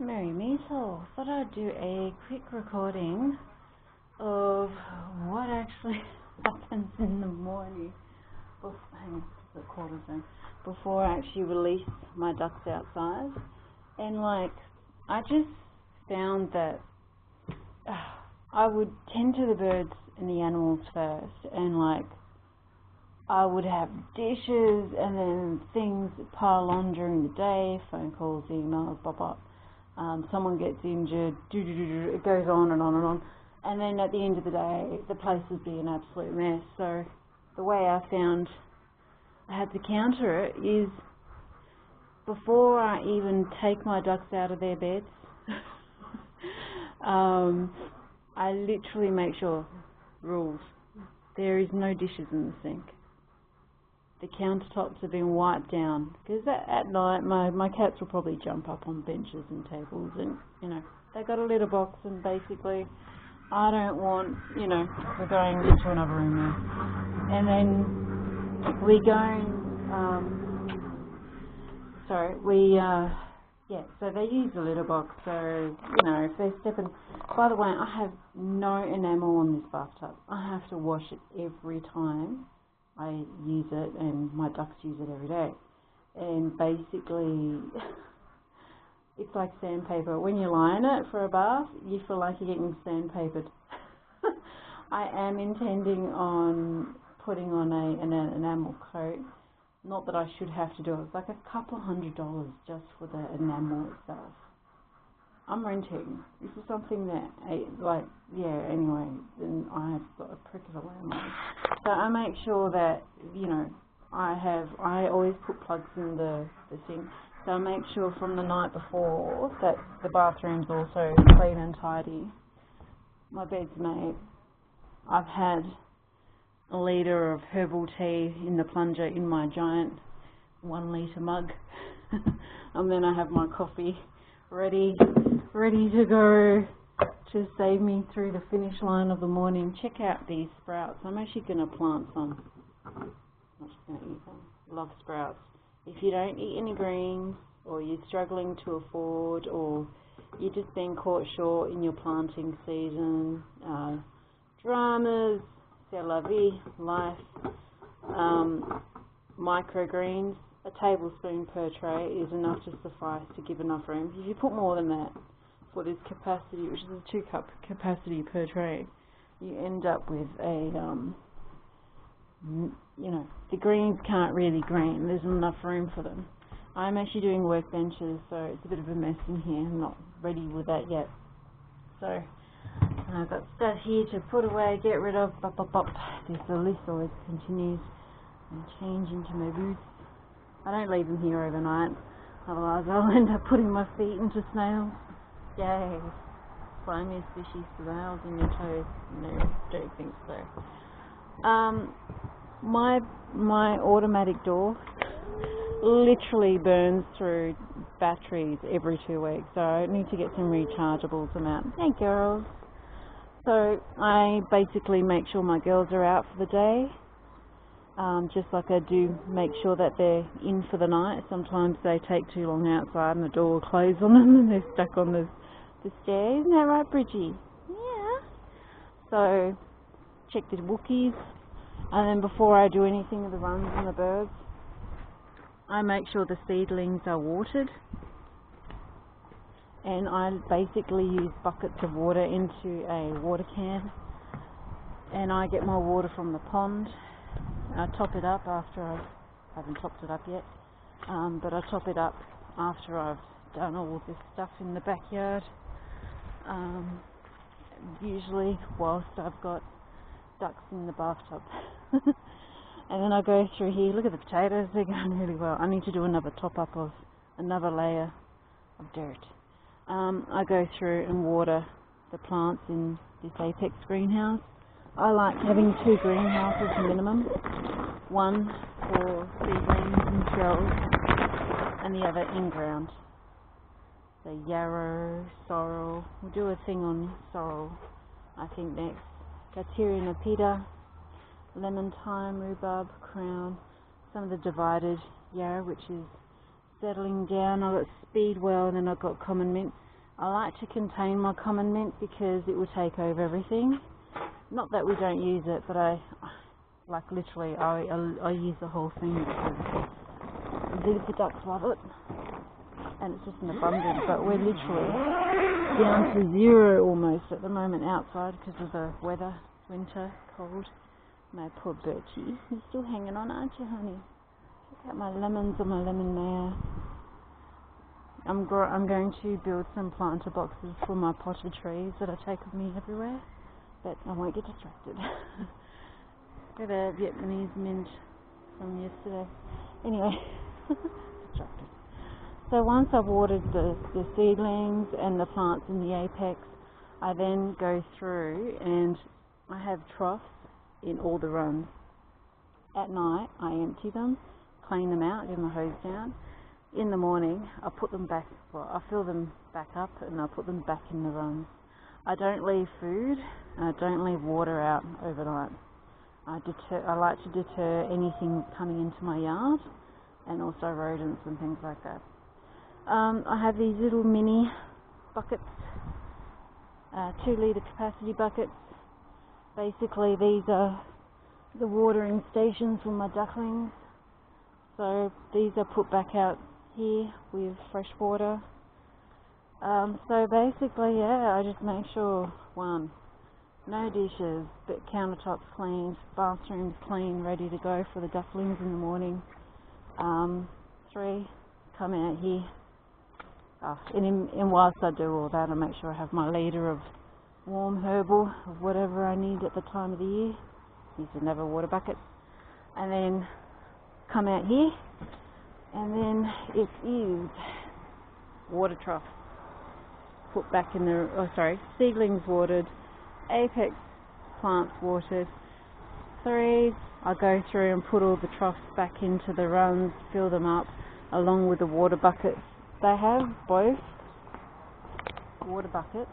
Merry me, so thought I'd do a quick recording of what actually happens in the morning before I actually release my ducks outside. And I just found that I would tend to the birds and the animals first, and I would have dishes and then things pile on during the day, phone calls, emails, pop. Someone gets injured, it goes on and on and on. And then at the end of the day, the place would be an absolute mess. So the way I found I had to counter it is before I even take my ducks out of their beds, I literally make sure, rules, there is no dishes in the sink. The countertops have been wiped down, because at night my cats will probably jump up on benches and tables, and they got a litter box, and basically I don't want, we're going into another room now, and then we go so they use the litter box, so if they step in. By the way, I have no enamel on this bathtub. I have to wash it every time I use it, and my ducks use it every day. And basically, it's like sandpaper. When you lie in it for a bath, you feel like you're getting sandpapered. I am intending on putting on an enamel coat. Not that I should have to do it. It's like a couple $100 just for the enamel itself. I'm renting. This is something that, anyway, then I've got a prick of a landlord. So I make sure that, I always put plugs in the sink. So I make sure from the night before that the bathroom's also clean and tidy. My bed's made. I've had a litre of herbal tea in the plunger in my giant 1 litre mug. And then I have my coffee ready to go to save me through the finish line of the morning. Check out these sprouts. I'm actually going to plant some. I'm not just going to eat them. Love sprouts. If you don't eat any greens, or you're struggling to afford, or you're just being caught short in your planting season, dramas, c'est la vie, life, microgreens, a tablespoon per tray is enough to suffice to give enough room. If you put more than that for this capacity, which is a 2-cup capacity per tray, you end up with the greens can't really green. There's enough room for them. I'm actually doing workbenches, so it's a bit of a mess in here. I'm not ready with that yet. So I've got stuff here to put away, get rid of, The list always continues. And change into my boots. I don't leave them here overnight, otherwise I'll end up putting my feet into snails. Yay. Slimy squishy snails in your toes. No, don't think so. My automatic door literally burns through batteries every 2 weeks, so I need to get some rechargeables out. Hey girls. So I basically make sure my girls are out for the day, just like I do make sure that they're in for the night. Sometimes they take too long outside and the door will close on them and they're stuck on the stairs. Isn't that right, Bridgie? Yeah. So check the Wookiees, and then before I do anything with the runs and the birds, I make sure the seedlings are watered. And I basically use buckets of water into a water can, and I get my water from the pond. I top it up after I haven't topped it up yet, but I top it up after I've done all this stuff in the backyard, usually whilst I've got ducks in the bathtub. And then I go through here. Look at the potatoes, they're going really well. I need to do another top up of another layer of dirt. I go through and water the plants in this Apex greenhouse. I like having 2 greenhouses minimum, one for seedlings and shells, and the other in ground. So yarrow, sorrel, we'll do a thing on sorrel I think next. Kateria napita, lemon thyme, rhubarb, crown, some of the divided yarrow which is settling down. I've got speedwell, and then I've got common mint. I like to contain my common mint because it will take over everything. Not that we don't use it, but I use the whole thing because the ducks love it, and it's just an abundance. But we're literally down to 0 almost at the moment outside because of the weather, winter, cold. My poor Bertie, you're still hanging on, aren't you, honey? Check out my lemons on my lemonade. I'm going to build some planter boxes for my potted trees that I take with me everywhere, but I won't get distracted. Got a Vietnamese mint from yesterday. Anyway, distracted. So once I've watered the seedlings and the plants in the apex, I then go through and I have troughs in all the runs. At night, I empty them, clean them out, give them a hose down. In the morning, I put them back, I fill them back up and I put them back in the runs. I don't leave food, and I don't leave water out overnight. I like to deter anything coming into my yard, and also rodents and things like that. I have these little mini buckets, 2 litre capacity buckets. Basically, these are the watering stations for my ducklings. So these are put back out here with fresh water. So basically, yeah, I just make sure, 1, no dishes, but countertops cleaned, bathrooms clean, ready to go for the ducklings in the morning. 3, come out here. And whilst I do all that, I make sure I have my litre of warm herbal, of whatever I need at the time of the year. Use another water bucket. And then come out here, and then it is water trough. Put back in the, seedlings watered, apex plants watered. 3, I go through and put all the troughs back into the runs, fill them up, along with the water buckets. They have both water buckets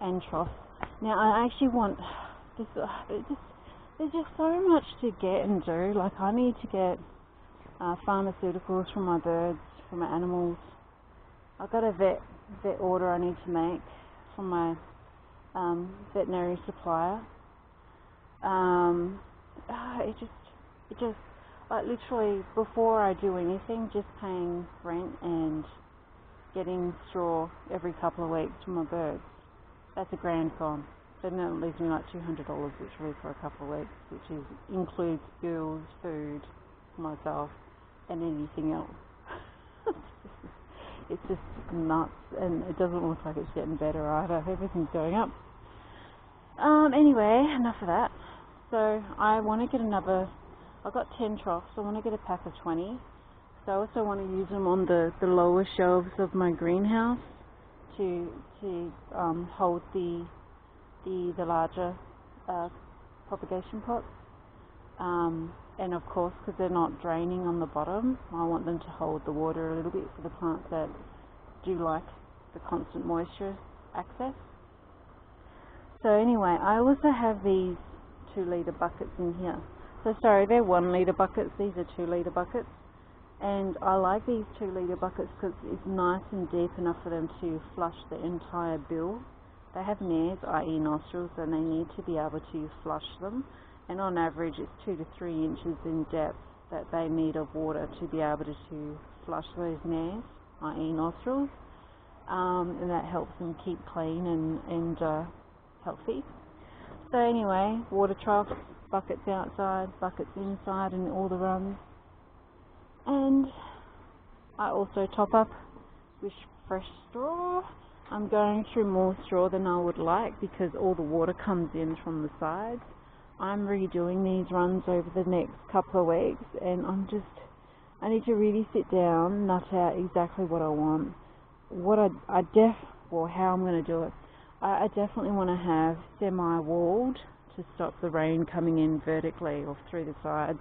and troughs. Now I actually want this. There's just so much to get and do. Like, I need to get pharmaceuticals for my birds, for my animals. I've got a vet order I need to make from my veterinary supplier. It just like, literally, before I do anything, just paying rent and getting straw every couple of weeks for my birds. That's $1,000 gone. Then that leaves me like $200 literally for a couple of weeks, which includes bills, food for myself, and anything else. It's just nuts, and it doesn't look like it's getting better either. Everything's going up. Anyway, enough of that. So I want to get I've got 10 troughs, so I want to get a pack of 20. So I also want to use them on the lower shelves of my greenhouse to hold the larger propagation pots. And of course, because they're not draining on the bottom, I want them to hold the water a little bit for the plants that do like the constant moisture access. So anyway, I also have these 2 litre buckets in here. So sorry, they're 1 litre buckets, these are 2 litre buckets. And I like these 2 litre buckets because it's nice and deep enough for them to flush the entire bill. They have nares, i.e. nostrils, and they need to be able to flush them. And on average, it's 2 to 3 inches in depth that they need of water to be able to flush those nares, i.e. nostrils. And that helps them keep clean and healthy. So anyway, water troughs, buckets outside, buckets inside, and all the runs. And I also top up with fresh straw. I'm going through more straw than I would like because all the water comes in from the sides. I'm redoing these runs over the next couple of weeks, and I need to really sit down, nut out exactly what I want. How I'm going to do it. I definitely want to have semi-walled to stop the rain coming in vertically or through the sides,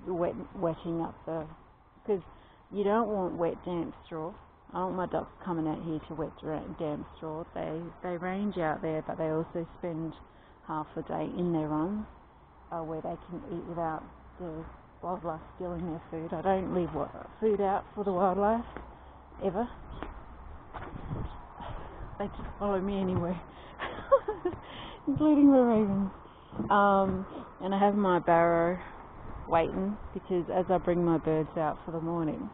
wetting up because you don't want wet, damp straw. I don't want my ducks coming out here to wet, damp straw. They range out there, but they also spend half the day in their runs where they can eat without the wildlife stealing their food. I don't leave food out for the wildlife, ever. they just follow me anywhere, including the ravens. And I have my barrow waiting, because as I bring my birds out for the morning,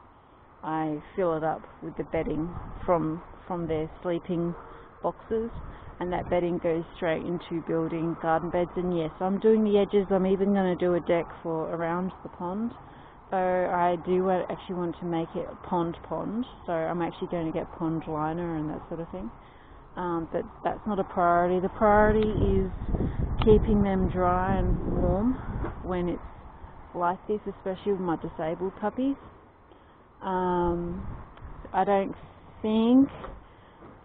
I fill it up with the bedding from their sleeping boxes, and that bedding goes straight into building garden beds. And yes, I'm doing the edges. I'm even going to do a deck for around the pond. So I do actually want to make it a pond, so I'm actually going to get pond liner and that sort of thing. But that's not a priority. The priority is keeping them dry and warm when it's like this, especially with my disabled puppies. I don't think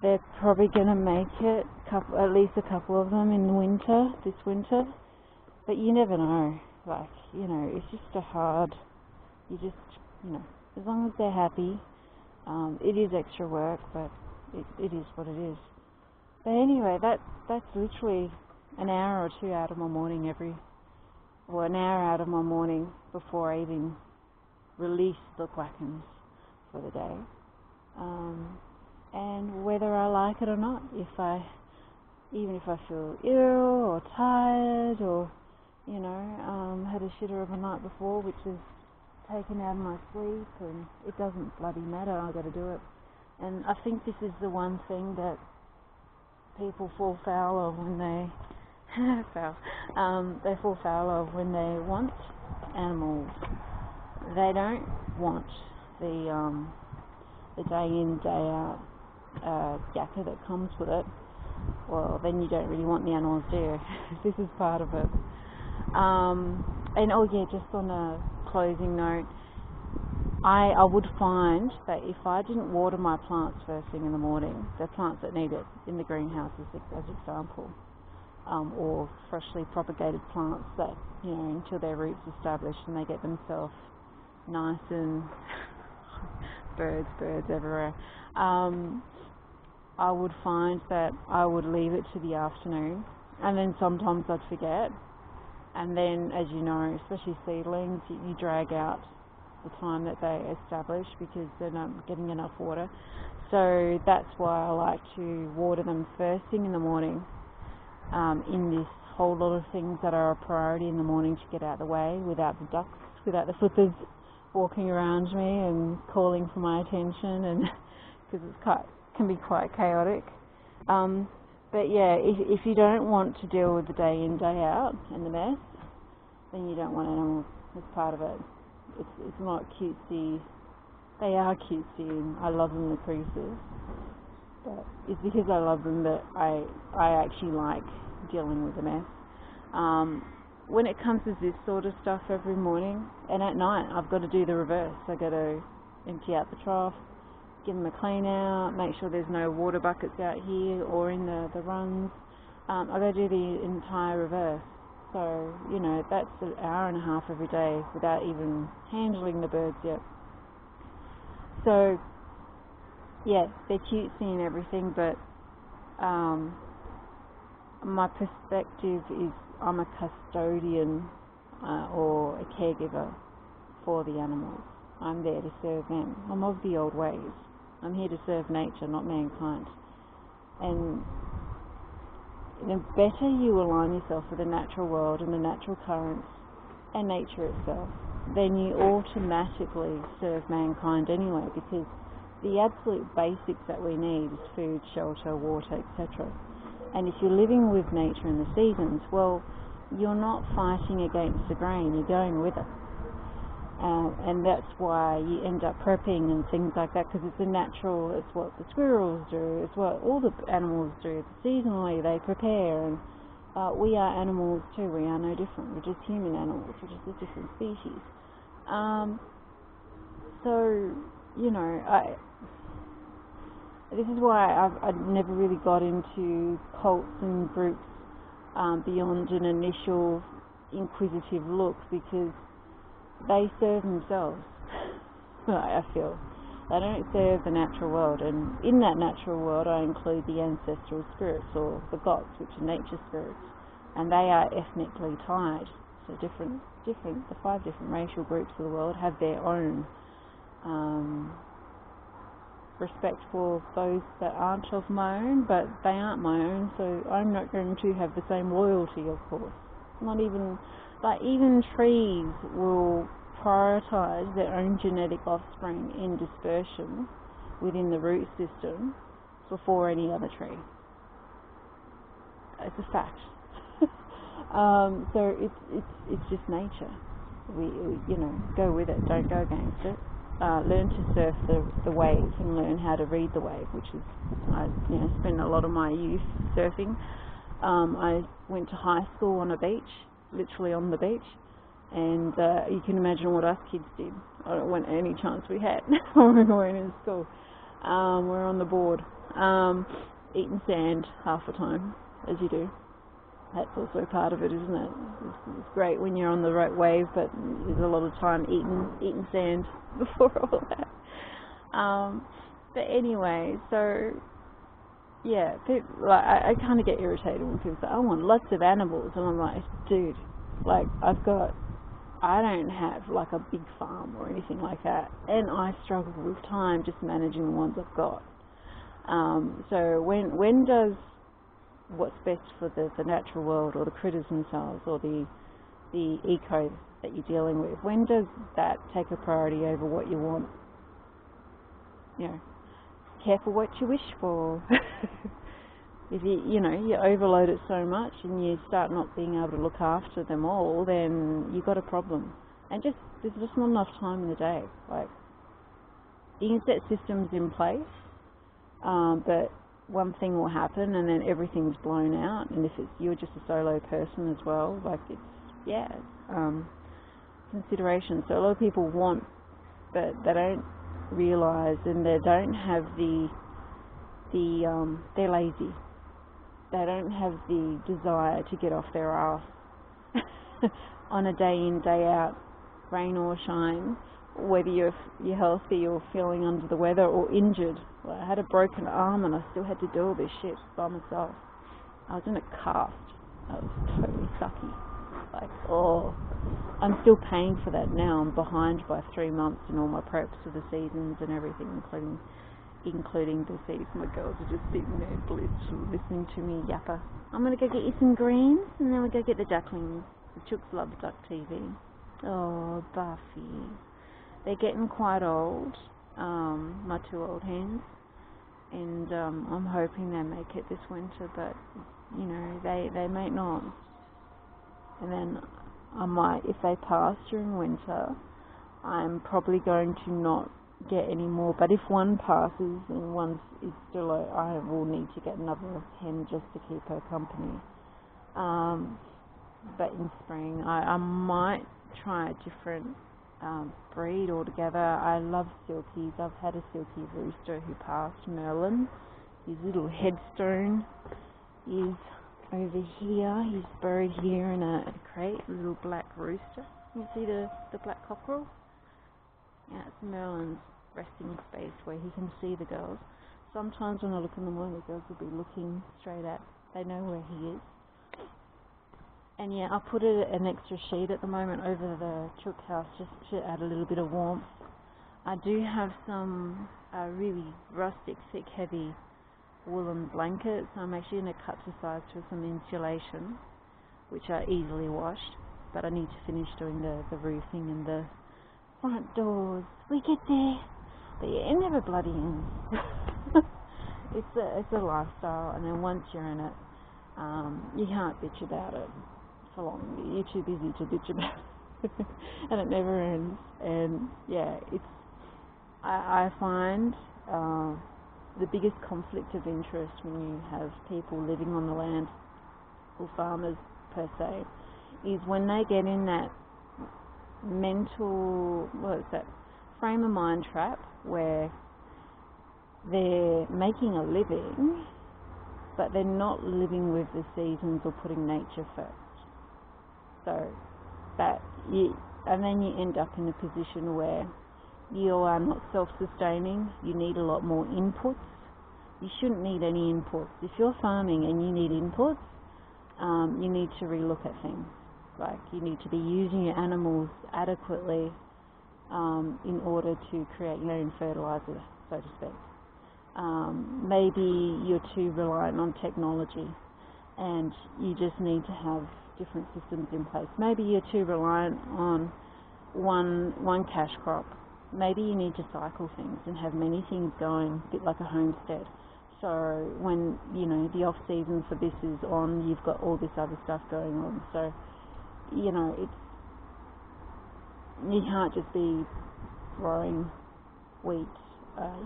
they're probably going to make it, at least a couple of them in this winter, but you never know. Like, you know, it's just as long as they're happy. It is extra work, but it is what it is. But anyway, that's literally an hour or two out of my morning an hour out of my morning before I even release the Quackens for the day. And whether I like it or not, even if I feel ill or tired or, had a shitter of a night before, which is taken out of my sleep, and it doesn't bloody matter, I've got to do it. And I think this is the one thing that people fall foul of when they fall foul of when they want animals. They don't want the day in, day out yakka that comes with it. Well, then you don't really want the animals, do you? This is part of it. And just on a closing note, I would find that if I didn't water my plants first thing in the morning, the plants that need it in the greenhouse as example, or freshly propagated plants that, until their roots established and they get themselves nice and birds everywhere, I would find that I would leave it to the afternoon, and then sometimes I'd forget, and then, as you know, especially seedlings, you drag out the time that they establish because they're not getting enough water. So that's why I like to water them first thing in the morning, in this whole lot of things that are a priority in the morning to get out of the way, without the ducks, without the flippers walking around me and calling for my attention, and because can be quite chaotic. But yeah, if you don't want to deal with the day in, day out and the mess, then you don't want animals as part of it. It's not cutesy. They are cutesy and I love them to pieces, but it's because I love them that I actually like dealing with the mess. When it comes to this sort of stuff every morning, and at night I've got to do the reverse. I've got to empty out the trough, give them a clean out, make sure there's no water buckets out here or in the runs. I've got to do the entire reverse. So, that's an hour and a half every day without even handling the birds yet. So, yeah, they're cutesy and everything, but my perspective is I'm a custodian or a caregiver for the animals. I'm there to serve them. I'm of the old ways. I'm here to serve nature, not mankind. And the better you align yourself with the natural world and the natural currents and nature itself, then you automatically serve mankind anyway, because the absolute basics that we need is food, shelter, water, etc. And if you're living with nature and the seasons, well, you're not fighting against the grain, you're going with it. And that's why you end up prepping and things like that, because it's a natural, it's what the squirrels do, it's what all the animals do. Seasonally they prepare, and we are animals too. We are no different. We're just human animals, we're just a different species. This is why I never really got into cults and groups beyond an initial inquisitive look, because they serve themselves. I feel they don't serve the natural world, and in that natural world I include the ancestral spirits, or the gods, which are nature spirits, and they are ethnically tied. So the 5 different racial groups of the world have their own respect for those that aren't of my own, but they aren't my own, so I'm not going to have the same loyalty, of course. Not even, like, even trees will prioritise their own genetic offspring in dispersion within the root system before any other tree. It's a fact. So it's just nature. We go with it, don't go against it. Learn to surf the wave and learn how to read the wave, which is, I spent a lot of my youth surfing. I went to high school on a beach, literally on the beach, and you can imagine what us kids did. I don't want any chance we had when we were in school. We're on the board, eating sand half the time, as you do. That's also part of it, isn't it? It's great when you're on the right wave, but there's a lot of time eating sand before all that. But anyway, so yeah, people, I kind of get irritated when people say, "I want lots of animals," and I'm like, dude, like I don't have like a big farm or anything like that, and I struggle with time just managing the ones I've got. So when does what's best for the natural world, or the critters themselves, or the eco that you're dealing with, when does that take a priority over what you want? Careful what you wish for. If you overload it so much and you start not being able to look after them all, then you've got a problem. And there's just not enough time in the day. Like, you can set systems in place, but one thing will happen and then everything's blown out. And if you're just a solo person as well, like consideration. So a lot of people want, but they don't realise, and they don't have they're lazy. They don't have the desire to get off their arse on a day in, day out, rain or shine, whether you're healthy or feeling under the weather or injured. Well, I had a broken arm and I still had to do all this shit by myself. I was in a cast. I was totally sucky. I'm still paying for that now. I'm behind by 3 months in all my preps for the seasons and everything, including the seeds. My girls are just sitting there blitzed listening to me yapper. I'm going to go get you some greens and then we'll go get the ducklings. The chooks love duck TV. Oh, Buffy. They're getting quite old, my 2 old hens, and I'm hoping they make it this winter, but they may not. And then I might, if they pass during winter, I'm probably going to not get any more. But if one passes and one is still, I will need to get another hen just to keep her company. But in spring, I might try a different breed altogether. I love silkies. I've had a silky rooster who passed, Merlin. His little headstone is over here. He's buried here in a crate, a little black rooster. You see the black cockerel? Yeah, it's Merlin's resting space where he can see the girls. Sometimes when I look in the morning, the girls will be looking straight at. They know where he is. And yeah, I'll put an extra sheet at the moment over the chook house just to add a little bit of warmth. I do have some really rustic, thick, heavy woolen blankets. I'm actually going to cut to size for some insulation, which are easily washed, but I need to finish doing the roofing and the front doors. We get there, but yeah, it never bloody ends. It's a lifestyle, and then once you're in it, you can't bitch about it for long. You're too busy to bitch about it, and it never ends. And yeah, I find the biggest conflict of interest when you have people living on the land, or farmers per se, is when they get in that mental, frame of mind trap where they're making a living, but they're not living with the seasons or putting nature first. So and then you end up in a position where you are not self-sustaining. You need a lot more inputs. You shouldn't need any inputs. If you're farming and you need inputs, you need to relook at things. Like, you need to be using your animals adequately in order to create your own fertilizer, so to speak. Maybe you're too reliant on technology and you just need to have different systems in place. Maybe you're too reliant on one cash crop. Maybe you need to cycle things and have many things going, a bit like a homestead. So when, you know, the off season for this is on, you've got all this other stuff going on. So, you know, you can't just be growing wheat.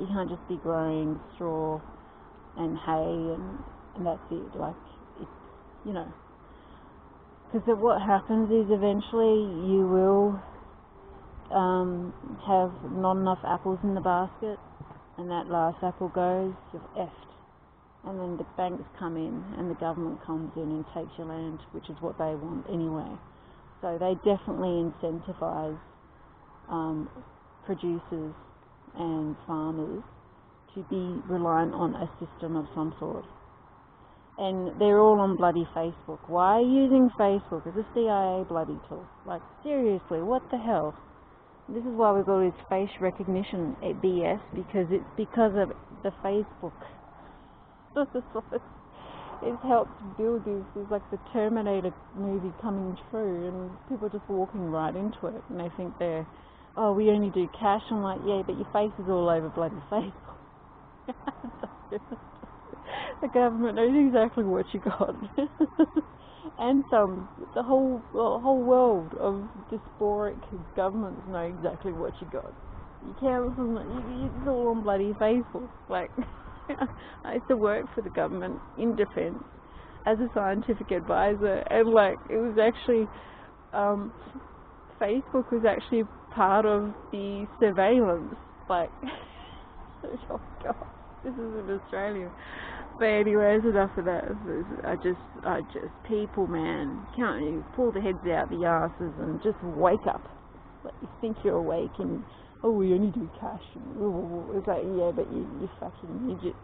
You can't just be growing straw and hay and that's it. Like, it's, you know, because what happens is eventually you will have not enough apples in the basket, and that last apple goes, you're effed. And then the banks come in and the government comes in and takes your land, which is what they want anyway. So they definitely incentivise producers and farmers to be reliant on a system of some sort. And they're all on bloody Facebook. Why are you using Facebook as a CIA bloody tool? Like, seriously, what the hell? This is why we've got this face recognition at BS, because it's because of the Facebook. It's helped build this. It's like the Terminator movie coming true, and people are just walking right into it, and they think we only do cash. I'm like, yeah, but your face is all over bloody Facebook. The government knows exactly what you got. And the whole world of dysphoric governments know exactly what you got. You can't, it's all on bloody Facebook. Like, I used to work for the government in defence as a scientific advisor, and like, it was actually, Facebook was actually part of the surveillance. Like, oh God, this is in Australia. But anyways, enough of that. I just, people, man, can't you pull the heads out the asses and just wake up? Like, you think you're awake and, we only do cash. It's like, yeah, but you fucking idiot.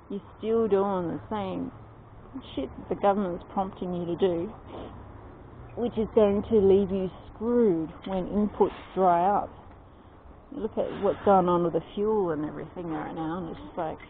You're still doing the same shit the government's prompting you to do, which is going to leave you screwed when inputs dry up. Look at what's going on with the fuel and everything right now, and it's just like,